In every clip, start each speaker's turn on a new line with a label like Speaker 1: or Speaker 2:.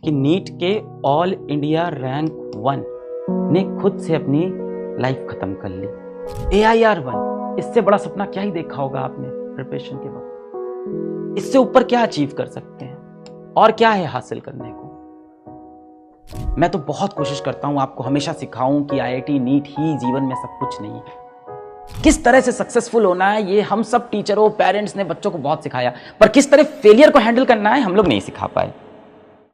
Speaker 1: कि नीट के all India rank 1 ने खुद से अपनी लाइफ खत्म कर ली। AIR 1, इससे बड़ा सपना क्या ही देखा होगा आपने प्रिपरेशन के वक्त। इससे ऊपर क्या अचीव कर सकते हैं और क्या है हासिल करने को। मैं तो बहुत कोशिश करता हूं, आपको हमेशा सिखाऊं कि IIT नीट ही जीवन में सब कुछ नहीं है। किस तरह से सक्सेसफुल होना है ये हम सब टीचरों पेरेंट्स ने बच्चों को बहुत सिखाया, पर किस तरह फेलियर को हैंडल करना है हम लोग नहीं सिखा पाए।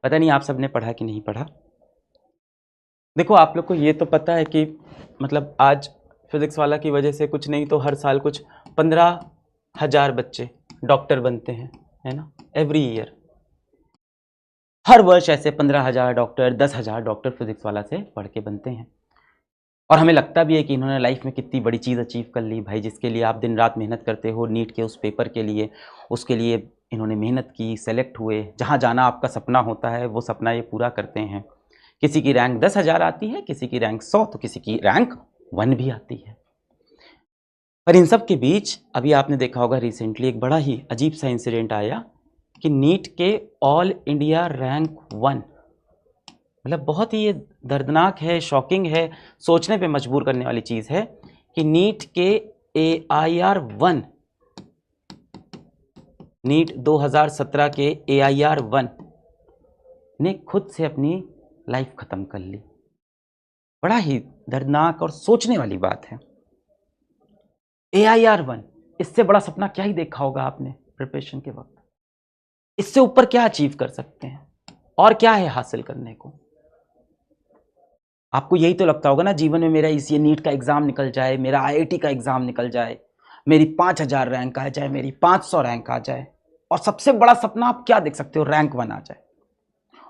Speaker 1: पता नहीं आप सबने पढ़ा कि नहीं पढ़ा। देखो, आप लोग को ये तो पता है कि मतलब आज फिजिक्स वाला की वजह से कुछ नहीं तो हर साल कुछ 15,000 बच्चे डॉक्टर बनते हैं, है ना। एवरी ईयर, हर वर्ष ऐसे 15,000 डॉक्टर, 10,000 डॉक्टर फिजिक्स वाला से पढ़ के बनते हैं। और हमें लगता भी है कि इन्होंने लाइफ में कितनी बड़ी चीज़ अचीव कर ली भाई, जिसके लिए आप दिन रात मेहनत करते हो नीट के उस पेपर के लिए, उसके लिए इन्होंने मेहनत की, सेलेक्ट हुए, जहाँ जाना आपका सपना होता है वो सपना ये पूरा करते हैं। किसी की रैंक 10,000 आती है, किसी की रैंक 100, तो किसी की रैंक 1 भी आती है। पर इन सब के बीच अभी आपने देखा होगा रिसेंटली एक बड़ा ही अजीब सा इंसिडेंट आया कि नीट के ऑल इंडिया रैंक 1, मतलब बहुत ही ये दर्दनाक है, शॉकिंग है, सोचने पे मजबूर करने वाली चीज़ है कि नीट के AIR 1, नीट 2017 के AIR 1 ने खुद से अपनी लाइफ खत्म कर ली। बड़ा ही दर्दनाक और सोचने वाली बात है। AIR 1, इससे बड़ा सपना क्या ही देखा होगा आपने प्रिपरेशन के वक्त। इससे ऊपर क्या अचीव कर सकते हैं और क्या है हासिल करने को। आपको यही तो लगता होगा ना जीवन में, मेरा इस ये नीट का एग्जाम निकल जाए, मेरा IIT का एग्जाम निकल जाए, मेरी 5,000 रैंक आ जाए, मेरी 500 रैंक आ जाए। और सबसे बड़ा सपना आप क्या देख सकते हो, रैंक 1 आ जाए।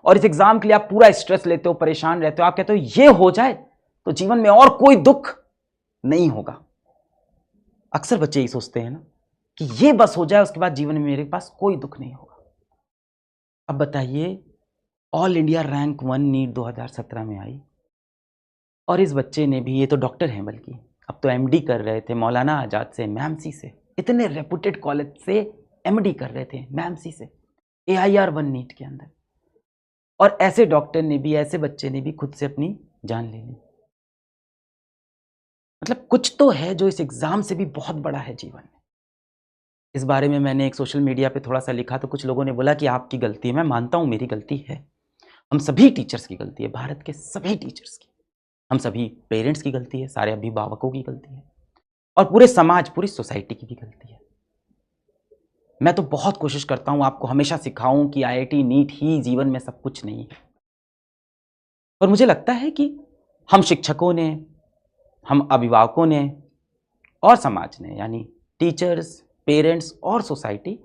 Speaker 1: और इस एग्जाम के लिए आप पूरा स्ट्रेस लेते हो, परेशान रहते हो, आप कहते हो ये हो जाए तो जीवन में और कोई दुख नहीं होगा। अक्सर बच्चे ही सोचते हैं ना कि ये बस हो जाए, उसके बाद जीवन में मेरे पास कोई दुख नहीं होगा। अब बताइए, ऑल इंडिया रैंक 1 नीट 2017 में आई और इस बच्चे ने भी, ये तो डॉक्टर हैं बल्कि अब तो MD कर रहे थे मौलाना आजाद से, मैमसी से, इतने रेपुटेड कॉलेज से MD कर रहे थे मैमसी से, AIR 1 नीट के अंदर। और ऐसे डॉक्टर ने भी, ऐसे बच्चे ने भी खुद से अपनी जान ले ली। मतलब कुछ तो है जो इस एग्जाम से भी बहुत बड़ा है जीवन में। इस बारे में मैंने एक सोशल मीडिया पे थोड़ा सा लिखा तो कुछ लोगों ने बोला कि आपकी गलती है। मैं मानता हूं मेरी गलती है, हम सभी टीचर्स की गलती है, भारत के सभी टीचर्स की, हम सभी पेरेंट्स की गलती है, सारे अभिभावकों की गलती है, और पूरे समाज, पूरी सोसाइटी की भी गलती है। मैं तो बहुत कोशिश करता हूं, आपको हमेशा सिखाऊं कि IIT नीट ही जीवन में सब कुछ नहीं है। पर मुझे लगता है कि हम शिक्षकों ने, हम अभिभावकों ने और समाज ने, यानी टीचर्स, पेरेंट्स और सोसाइटी,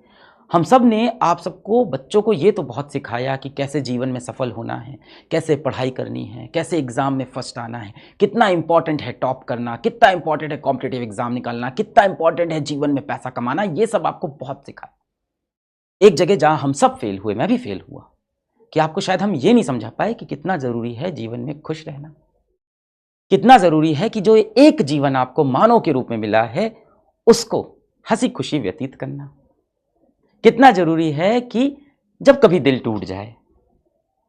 Speaker 1: हम सब ने आप सबको, बच्चों को ये तो बहुत सिखाया कि कैसे जीवन में सफल होना है, कैसे पढ़ाई करनी है, कैसे एग्जाम में फर्स्ट आना है, कितना इंपॉर्टेंट है टॉप करना, कितना इंपॉर्टेंट है कॉम्पिटिटिव एग्जाम निकालना, कितना इंपॉर्टेंट है जीवन में पैसा कमाना। ये सब आपको बहुत सिखाया। एक जगह जहां हम सब फेल हुए, मैं भी फेल हुआ, कि आपको शायद हम ये नहीं समझा पाए कि कितना जरूरी है जीवन में खुश रहना, कितना जरूरी है कि जो एक जीवन आपको मानव के रूप में मिला है उसको हंसी खुशी व्यतीत करना, कितना जरूरी है कि जब कभी दिल टूट जाए,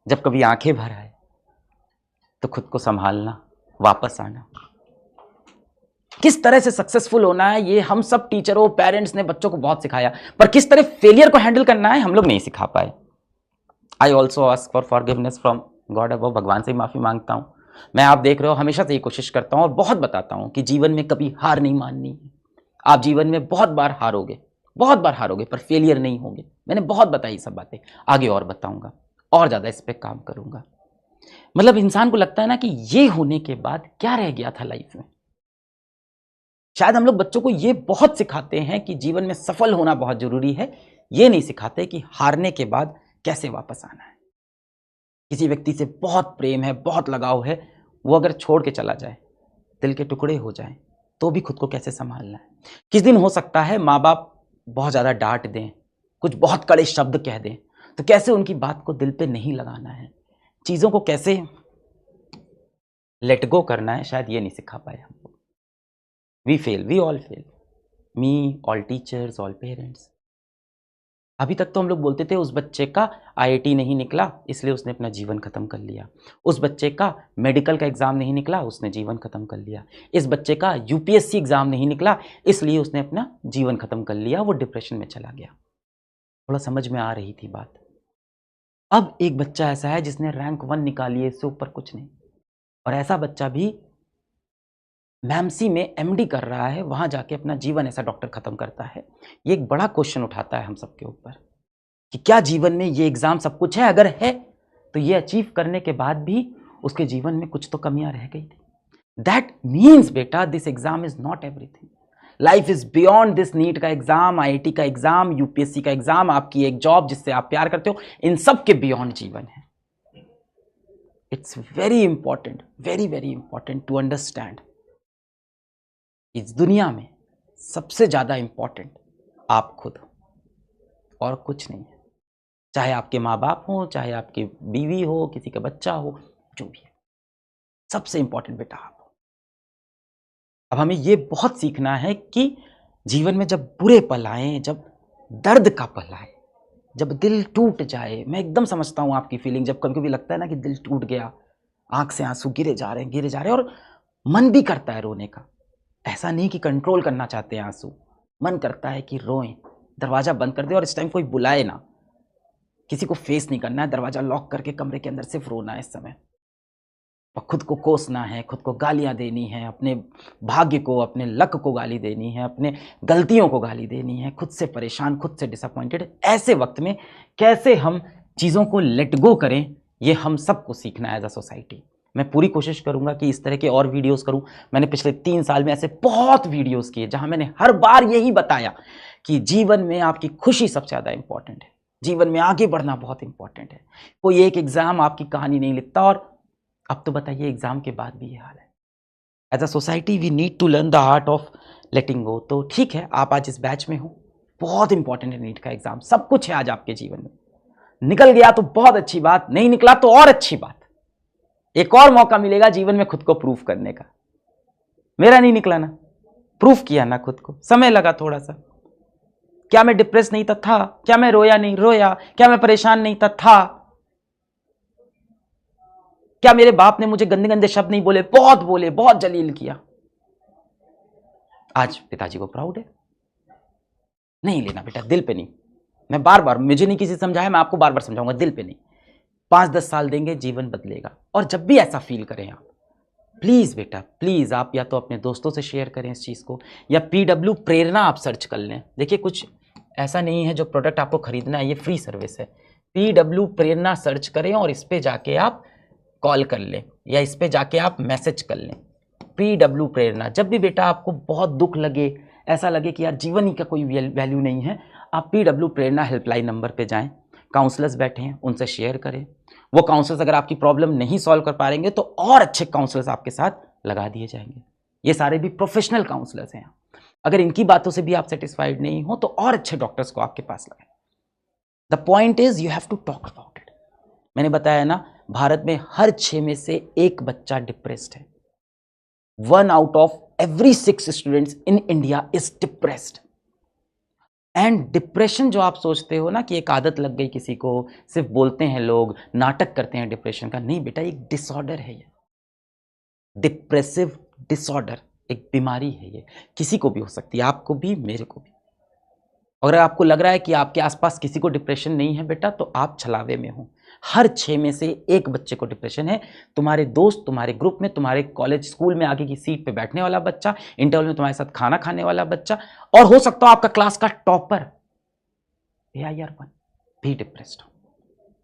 Speaker 1: जब कभी आंखें भर आए, तो खुद को संभालना, वापस आना। किस तरह से सक्सेसफुल होना है ये हम सब टीचरों पेरेंट्स ने बच्चों को बहुत सिखाया, पर किस तरह फेलियर को हैंडल करना है हम लोग नहीं सिखा पाए। I also ask for forgiveness from God above, भगवान से माफी मांगता हूं। मैं, आप देख रहे हो, हमेशा से ये कोशिश करता हूं और बहुत बताता हूं कि जीवन में कभी हार नहीं माननी है। आप जीवन में बहुत बार हारोगे, बहुत बार हारोगे, पर फेलियर नहीं होंगे। मैंने बहुत बताई सब बातें, आगे और बताऊंगा, और ज्यादा इस पर काम करूंगा। मतलब इंसान को लगता है ना कि ये होने के बाद क्या रह गया था लाइफ में। शायद हम लोग बच्चों को ये बहुत सिखाते हैं कि जीवन में सफल होना बहुत जरूरी है, ये नहीं सिखाते कि हारने के बाद कैसे वापस आना है। किसी व्यक्ति से बहुत प्रेम है, बहुत लगाव है, वो अगर छोड़ के चला जाए, दिल के टुकड़े हो जाए, तो भी खुद को कैसे संभालना है। किस दिन हो सकता है माँ बाप बहुत ज़्यादा डांट दें, कुछ बहुत कड़े शब्द कह दें, तो कैसे उनकी बात को दिल पे नहीं लगाना है, चीज़ों को कैसे लेट गो करना है, शायद ये नहीं सिखा पाए हम लोग। We fail, we all fail, me, all teachers, all parents. अभी तक तो हम लोग बोलते थे उस बच्चे का आईआईटी नहीं निकला इसलिए उसने अपना जीवन खत्म कर लिया, उस बच्चे का मेडिकल का एग्जाम नहीं निकला उसने जीवन खत्म कर लिया, इस बच्चे का यूपीएससी एग्जाम नहीं निकला इसलिए उसने अपना जीवन खत्म कर लिया, वो डिप्रेशन में चला गया। थोड़ा समझ में आ रही थी बात। अब एक बच्चा ऐसा है जिसने रैंक 1 निकाली है, इससे ऊपर कुछ नहीं, और ऐसा बच्चा भी मैमसी में एमडी कर रहा है, वहां जाके अपना जीवन ऐसा डॉक्टर खत्म करता है। ये एक बड़ा क्वेश्चन उठाता है हम सबके ऊपर कि क्या जीवन में ये एग्जाम सब कुछ है? अगर है तो ये अचीव करने के बाद भी उसके जीवन में कुछ तो कमियां रह गई थी। दैट मीन्स बेटा this exam is not everything, life is beyond this NEET का एग्जाम, आईआईटी का एग्जाम, यूपीएससी का एग्जाम, आपकी एक जॉब जिससे आप प्यार करते हो, इन सब के बियॉन्ड जीवन है। It's very important, very very important to understand इस दुनिया में सबसे ज्यादा इंपॉर्टेंट आप खुद हो और कुछ नहीं है। चाहे आपके माँ बाप हो, चाहे आपकी बीवी हो, किसी का बच्चा हो, जो भी है, सबसे इंपॉर्टेंट बेटा आप हो। अब हमें ये बहुत सीखना है कि जीवन में जब बुरे पल आए, जब दर्द का पल आए, जब दिल टूट जाए, मैं एकदम समझता हूं आपकी फीलिंग, जब कभी कभी लगता है ना कि दिल टूट गया, आंख से आंसू गिरे जा रहे हैं और मन भी करता है रोने का। ऐसा नहीं कि कंट्रोल करना चाहते हैं आंसू, मन करता है कि रोएं, दरवाजा बंद कर दे और इस टाइम कोई बुलाए ना, किसी को फेस नहीं करना है, दरवाजा लॉक करके कमरे के अंदर सिर्फ रोना है इस समय, और खुद को कोसना है, खुद को गालियां देनी है, अपने भाग्य को, अपने लक को गाली देनी है, अपने गलतियों को गाली देनी है, खुद से परेशान, खुद से डिसअपॉइंटेड। ऐसे वक्त में कैसे हम चीज़ों को लेट गो करें, ये हम सबको सीखना है एज अ सोसाइटी। मैं पूरी कोशिश करूंगा कि इस तरह के और वीडियोस करूं। मैंने पिछले 3 साल में ऐसे बहुत वीडियोस किए जहां मैंने हर बार यही बताया कि जीवन में आपकी खुशी सबसे ज़्यादा इंपॉर्टेंट है, जीवन में आगे बढ़ना बहुत इंपॉर्टेंट है। कोई एक एग्जाम आपकी कहानी नहीं लिखता, और अब तो बताइए एग्जाम के बाद भी ये हाल है। As a society we need to learn the art of letting go. तो ठीक है, आप आज इस बैच में हो, बहुत इंपॉर्टेंट है नीट का एग्जाम, सब कुछ है आज आपके जीवन में। निकल गया तो बहुत अच्छी बात, नहीं निकला तो और अच्छी बात, एक और मौका मिलेगा जीवन में खुद को प्रूफ करने का। मेरा नहीं निकला ना, प्रूफ किया ना खुद को, समय लगा थोड़ा सा। क्या मैं डिप्रेस नहीं था? क्या मैं रोया नहीं? रोया। क्या मैं परेशान नहीं था? क्या मेरे बाप ने मुझे गंदे गंदे शब्द नहीं बोले? बोले, बहुत जलील किया। आज पिताजी को प्राउड है। नहीं लेना बेटा, दिल पे नहीं। मैं बार बार, मुझे नहीं किसी समझाया, मैं आपको बार बार समझाऊंगा, दिल पे नहीं। 5-10 साल देंगे, जीवन बदलेगा। और जब भी ऐसा फील करें आप, प्लीज बेटा प्लीज, आप या तो अपने दोस्तों से शेयर करें इस चीज को, या पीडब्ल्यू प्रेरणा आप सर्च कर लें। देखिए, कुछ ऐसा नहीं है जो प्रोडक्ट आपको खरीदना है, ये फ्री सर्विस है। पीडब्ल्यू प्रेरणा सर्च करें और इस पे जाके आप कॉल कर लें, या इस पे जाके आप मैसेज कर लें, पीडब्ल्यू प्रेरणा। जब भी बेटा आपको बहुत दुख लगे, ऐसा लगे कि यार जीवन ही का कोई वैल्यू नहीं है, आप पीडब्ल्यू प्रेरणा हेल्पलाइन नंबर पे जाएं, काउंसलर्स बैठे हैं, उनसे शेयर करें। वो काउंसलर्स अगर आपकी प्रॉब्लम नहीं सॉल्व कर पाएंगे तो और अच्छे काउंसलर्स आपके साथ लगा दिए जाएंगे। ये सारे भी प्रोफेशनल काउंसलर्स हैं। अगर इनकी बातों से भी आप सेटिस्फाइड नहीं हो तो और अच्छे डॉक्टर्स को आपके पास लगाएं। The point is you have to talk about it. मैंने बताया ना, भारत में हर 6 में से 1 बच्चा डिप्रेस्ड है। 1 out of every 6 students in India is depressed. And depression जो आप सोचते हो ना कि एक आदत लग गई किसी को, सिर्फ बोलते हैं लोग, नाटक करते हैं डिप्रेशन का, नहीं बेटा, एक डिसऑर्डर है ये। डिप्रेसिव डिसऑर्डर एक बीमारी है, ये किसी को भी हो सकती है, आपको भी, मेरे को भी। अगर आपको लग रहा है कि आपके आसपास किसी को डिप्रेशन नहीं है बेटा, तो आप छलावे में हो। हर 6 में से 1 बच्चे को डिप्रेशन है। तुम्हारे दोस्त, तुम्हारे ग्रुप में, तुम्हारे कॉलेज स्कूल में आगे की सीट पे बैठने वाला बच्चा, इंटरवल में तुम्हारे साथ खाना खाने वाला बच्चा, और हो सकता हो आपका क्लास का टॉपर AIR1 भी डिप्रेस्ड हो।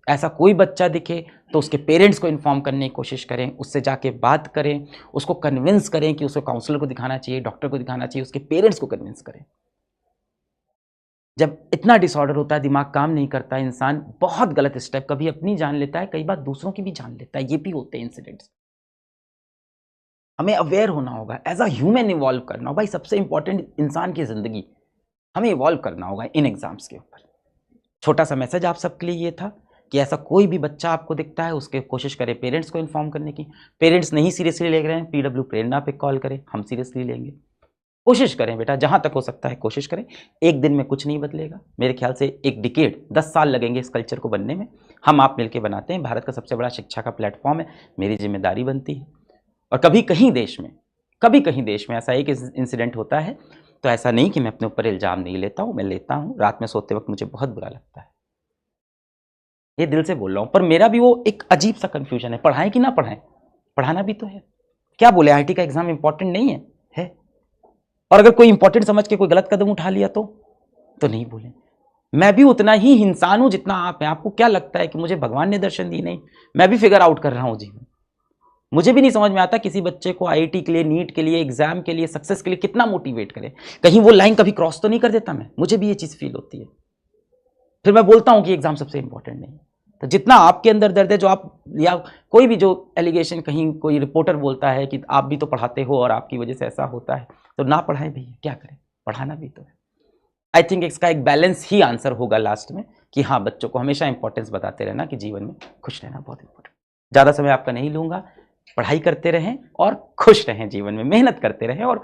Speaker 1: ऐसा कोई बच्चा दिखे तो उसके पेरेंट्स को इन्फॉर्म करने की कोशिश करें, उससे जाके बात करें, उसको कन्विंस करें कि उसको काउंसलर को दिखाना चाहिए, डॉक्टर को दिखाना चाहिए, उसके पेरेंट्स को कन्विंस करें। जब इतना डिसऑर्डर होता है, दिमाग काम नहीं करता, इंसान बहुत गलत स्टेप, कभी अपनी जान लेता है, कई बार दूसरों की भी जान लेता है। ये भी होते हैं इंसिडेंट्स। हमें अवेयर होना होगा, एज अ ह्यूमन इवॉल्व करना होगा। भाई सबसे इंपॉर्टेंट इंसान की जिंदगी, हमें इवॉल्व करना होगा इन एग्जाम्स के ऊपर। छोटा सा मैसेज आप सबके लिए ये था कि ऐसा कोई भी बच्चा आपको दिखता है, उसके कोशिश करें पेरेंट्स को इन्फॉर्म करने की। पेरेंट्स नहीं सीरियसली ले रहे हैं, पीडब्ल्यू प्रेरणा पे कॉल करें, हम सीरियसली लेंगे। कोशिश करें बेटा, जहां तक हो सकता है कोशिश करें। एक दिन में कुछ नहीं बदलेगा, मेरे ख्याल से एक डिकेड 10 साल लगेंगे इस कल्चर को बनने में। हम आप मिलकर बनाते हैं, भारत का सबसे बड़ा शिक्षा का प्लेटफॉर्म है, मेरी जिम्मेदारी बनती है। और कभी कहीं देश में ऐसा एक इंसिडेंट होता है, तो ऐसा नहीं कि मैं अपने ऊपर इल्जाम नहीं लेता हूं, मैं लेता हूं। रात में सोते वक्त मुझे बहुत बुरा लगता है, ये दिल से बोल रहा हूं। पर मेरा भी वो एक अजीब सा कंफ्यूजन है, पढ़ाएं कि ना पढ़ाएं, पढ़ाना भी तो है। क्या बोले, आईटी का एग्जाम इंपॉर्टेंट नहीं है? और अगर कोई इंपॉर्टेंट समझ के कोई गलत कदम उठा लिया तो नहीं बोले। मैं भी उतना ही इंसान हूं जितना आप हैं। आपको क्या लगता है कि मुझे भगवान ने दर्शन दी? नहीं, मैं भी फिगर आउट कर रहा हूं जीवन। मुझे भी नहीं समझ में आता किसी बच्चे को आईआईटी के लिए, नीट के लिए, एग्जाम के लिए, सक्सेस के लिए कितना मोटिवेट करे। कहीं वो लाइन कभी क्रॉस तो नहीं कर देता मैं? मुझे भी ये चीज फील होती है। फिर मैं बोलता हूं कि एग्जाम सबसे इंपॉर्टेंट नहीं। तो जितना आपके अंदर दर्द है, जो आप, या कोई भी जो एलिगेशन कहीं कोई रिपोर्टर बोलता है कि आप भी तो पढ़ाते हो और आपकी वजह से ऐसा होता है, तो ना पढ़ाए भैया, क्या करें, पढ़ाना भी तो है। आई थिंक इसका एक बैलेंस ही आंसर होगा लास्ट में, कि हाँ, बच्चों को हमेशा इंपॉर्टेंस बताते रहना कि जीवन में खुश रहना बहुत इंपॉर्टेंट। ज़्यादा समय आपका नहीं लूँगा, पढ़ाई करते रहें और खुश रहें, जीवन में मेहनत करते रहें और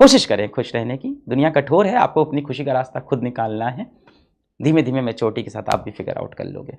Speaker 1: कोशिश करें खुश रहने की। दुनिया कठोर है, आपको अपनी खुशी का रास्ता खुद निकालना है। धीमे धीमे मैच्योरिटी के साथ आप भी फिगर आउट कर लोगे।